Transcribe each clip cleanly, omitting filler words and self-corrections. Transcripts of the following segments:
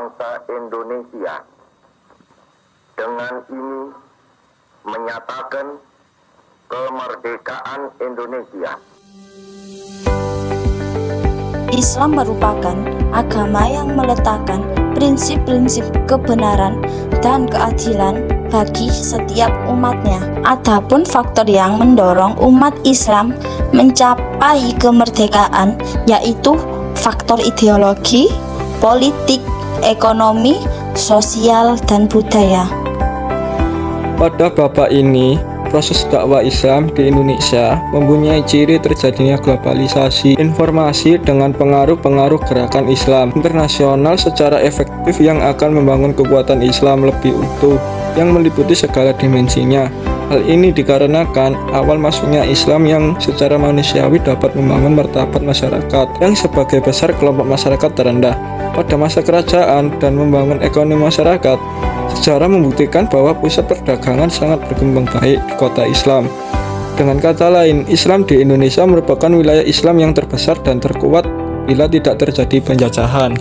bangsa Indonesia. Dengan ini menyatakan kemerdekaan Indonesia. Islam merupakan agama yang meletakkan prinsip-prinsip kebenaran dan keadilan bagi setiap umatnya. Adapun faktor yang mendorong umat Islam mencapai kemerdekaan yaitu faktor ideologi, politik, ekonomi, sosial, dan budaya. Pada babak ini, proses dakwah Islam di Indonesia mempunyai ciri terjadinya globalisasi informasi dengan pengaruh-pengaruh gerakan Islam internasional secara efektif yang akan membangun kekuatan Islam lebih utuh yang meliputi segala dimensinya. Hal ini dikarenakan awal masuknya Islam yang secara manusiawi dapat membangun martabat masyarakat yang sebagai besar kelompok masyarakat terendah pada masa kerajaan dan membangun ekonomi masyarakat. Sejarah membuktikan bahwa pusat perdagangan sangat berkembang baik di kota Islam. Dengan kata lain, Islam di Indonesia merupakan wilayah Islam yang terbesar dan terkuat bila tidak terjadi penjajahan.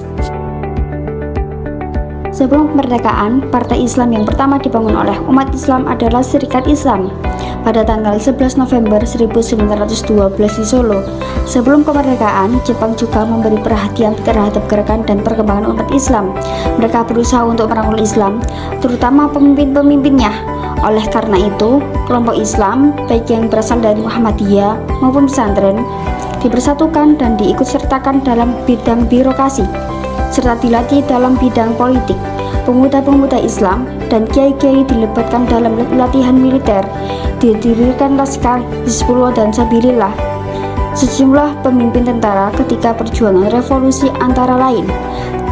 Sebelum kemerdekaan, partai Islam yang pertama dibangun oleh umat Islam adalah Serikat Islam pada tanggal 11 November 1912 di Solo. Sebelum kemerdekaan, Jepang juga memberi perhatian terhadap gerakan dan perkembangan umat Islam. Mereka berusaha untuk merangkul Islam, terutama pemimpin-pemimpinnya. Oleh karena itu, kelompok Islam, baik yang berasal dari Muhammadiyah maupun pesantren, dipersatukan dan diikutsertakan dalam bidang birokrasi, serta dilatih dalam bidang politik. Pemuda-pemuda Islam dan kiai-kiai dilibatkan dalam latihan militer, didirikan Laskar Hizbullah dan Sabilillah. Sejumlah pemimpin tentara ketika perjuangan revolusi antara lain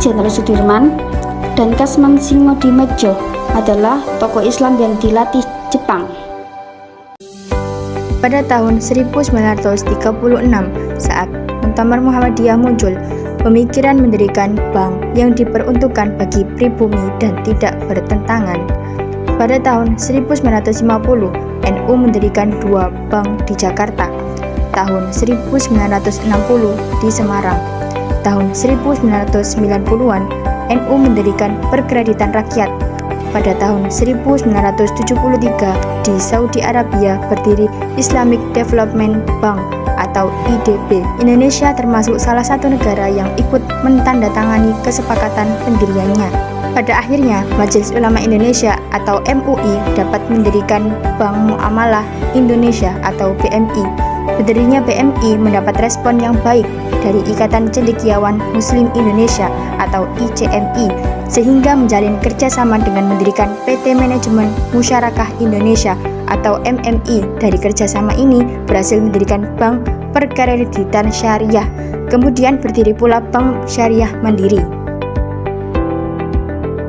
Jenderal Sudirman dan Kasman Singodimedjo adalah tokoh Islam yang dilatih Jepang. Pada tahun 1936, saat Muktamar Muhammadiyah muncul, pemikiran mendirikan bank yang diperuntukkan bagi pribumi dan tidak bertentangan. Pada tahun 1950, NU mendirikan 2 bank di Jakarta. Tahun 1960 di Semarang. Tahun 1990-an, NU mendirikan Perkreditan Rakyat. Pada tahun 1973 di Saudi Arabia berdiri Islamic Development Bank atau IDB. Indonesia termasuk salah satu negara yang ikut mentandatangani kesepakatan pendiriannya. Pada akhirnya, Majelis Ulama Indonesia atau MUI dapat mendirikan Bank Muamalah Indonesia atau BMI. Berdirinya BMI mendapat respon yang baik dari Ikatan Cendekiawan Muslim Indonesia atau ICMI, sehingga menjalin kerjasama dengan mendirikan PT Manajemen Musyarakah Indonesia atau MMI. Dari kerjasama ini berhasil mendirikan Bank Perkreditan Syariah, kemudian berdiri pula Bank Syariah Mandiri.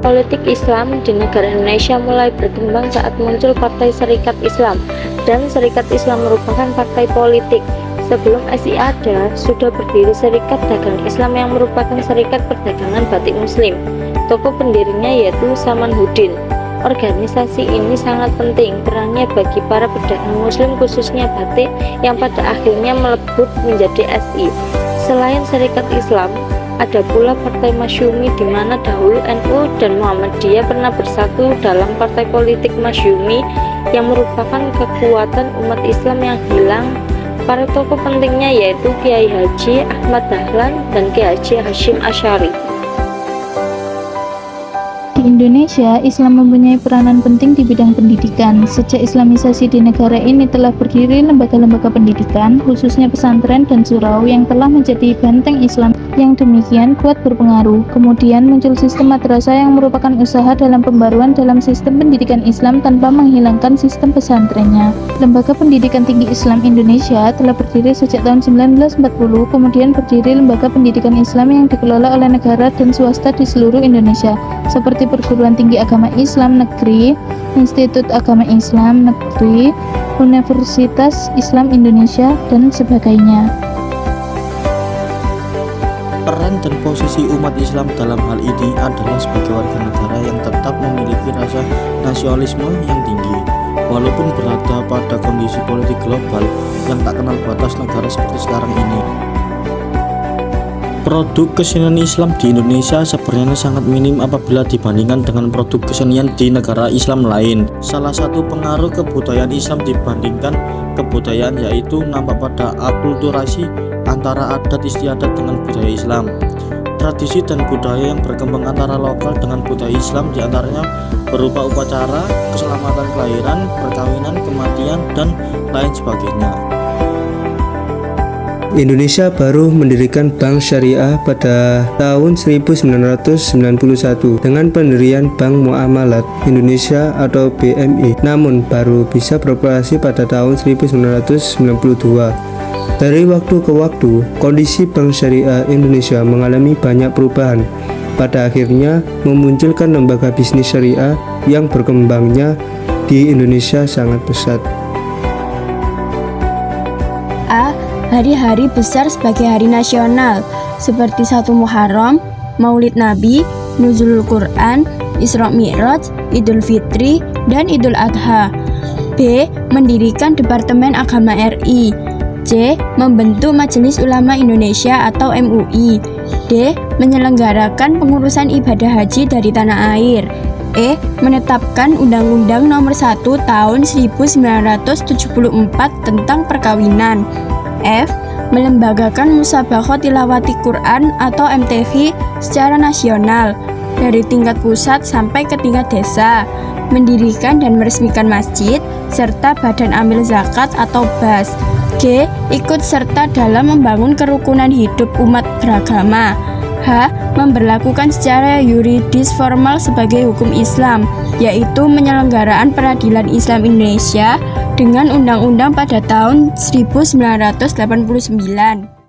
Politik Islam di negara Indonesia mulai berkembang saat muncul Partai Serikat Islam, dan Serikat Islam merupakan partai politik. Sebelum SI ada, sudah berdiri Serikat Dagang Islam yang merupakan serikat perdagangan batik Muslim. Tokoh pendirinya yaitu Samanhudin. Organisasi ini sangat penting perannya bagi para pedagang Muslim khususnya batik yang pada akhirnya melebur menjadi SI. Selain Serikat Islam, ada pula Partai Masyumi di mana dahulu NU dan Muhammadiyah pernah bersatu dalam partai politik Masyumi yang merupakan kekuatan umat Islam yang hilang. Para tokoh pentingnya yaitu Kiai Haji Ahmad Dahlan dan Kiai Haji Hashim Asy'ari. Di Indonesia, Islam mempunyai peranan penting di bidang pendidikan. Sejak Islamisasi di negara ini telah berdiri lembaga-lembaga pendidikan, khususnya pesantren dan surau yang telah menjadi benteng Islam yang demikian kuat berpengaruh. Kemudian muncul sistem madrasah yang merupakan usaha dalam pembaruan dalam sistem pendidikan Islam tanpa menghilangkan sistem pesantrennya. Lembaga Pendidikan Tinggi Islam Indonesia telah berdiri sejak tahun 1940, kemudian berdiri lembaga pendidikan Islam yang dikelola oleh negara dan swasta di seluruh Indonesia, seperti Perguruan Tinggi Agama Islam Negeri, Institut Agama Islam Negeri, Universitas Islam Indonesia, dan sebagainya. Peran dan posisi umat Islam dalam hal ini adalah sebagai warga negara yang tetap memiliki rasa nasionalisme yang tinggi, walaupun berada pada kondisi politik global yang tak kenal batas negara seperti sekarang ini. Produk kesenian Islam di Indonesia sebenarnya sangat minim apabila dibandingkan dengan produk kesenian di negara Islam lain. Salah satu pengaruh kebudayaan Islam dibandingkan kebudayaan yaitu nampak pada akulturasi antara adat istiadat dengan budaya Islam. Tradisi dan budaya yang berkembang antara lokal dengan budaya Islam diantaranya berupa upacara, keselamatan kelahiran, perkawinan, kematian, dan lain sebagainya. Indonesia baru mendirikan Bank Syariah pada tahun 1991 dengan pendirian Bank Muamalat Indonesia atau BMI, namun baru bisa beroperasi pada tahun 1992. Dari waktu ke waktu, kondisi Bank Syariah Indonesia mengalami banyak perubahan. Pada akhirnya memunculkan lembaga bisnis syariah yang berkembangnya di Indonesia sangat pesat. Hari-hari besar sebagai hari nasional seperti 1 Muharram, Maulid Nabi, Nuzulul Quran, Isra Mi'raj, Idul Fitri, dan Idul Adha. B. Mendirikan Departemen Agama RI. C. Membentuk Majelis Ulama Indonesia atau MUI. D. Menyelenggarakan pengurusan ibadah haji dari tanah air. E. Menetapkan Undang-Undang Nomor 1 Tahun 1974 tentang perkawinan. F. Melembagakan Musabaqah Tilawati Quran atau MTQ secara nasional dari tingkat pusat sampai ke tingkat desa, mendirikan dan meresmikan masjid serta badan amil zakat atau BAS. G. Ikut serta dalam membangun kerukunan hidup umat beragama. H. Memberlakukan secara yuridis formal sebagai hukum Islam, yaitu penyelenggaraan peradilan Islam Indonesia dengan undang-undang pada tahun 1989.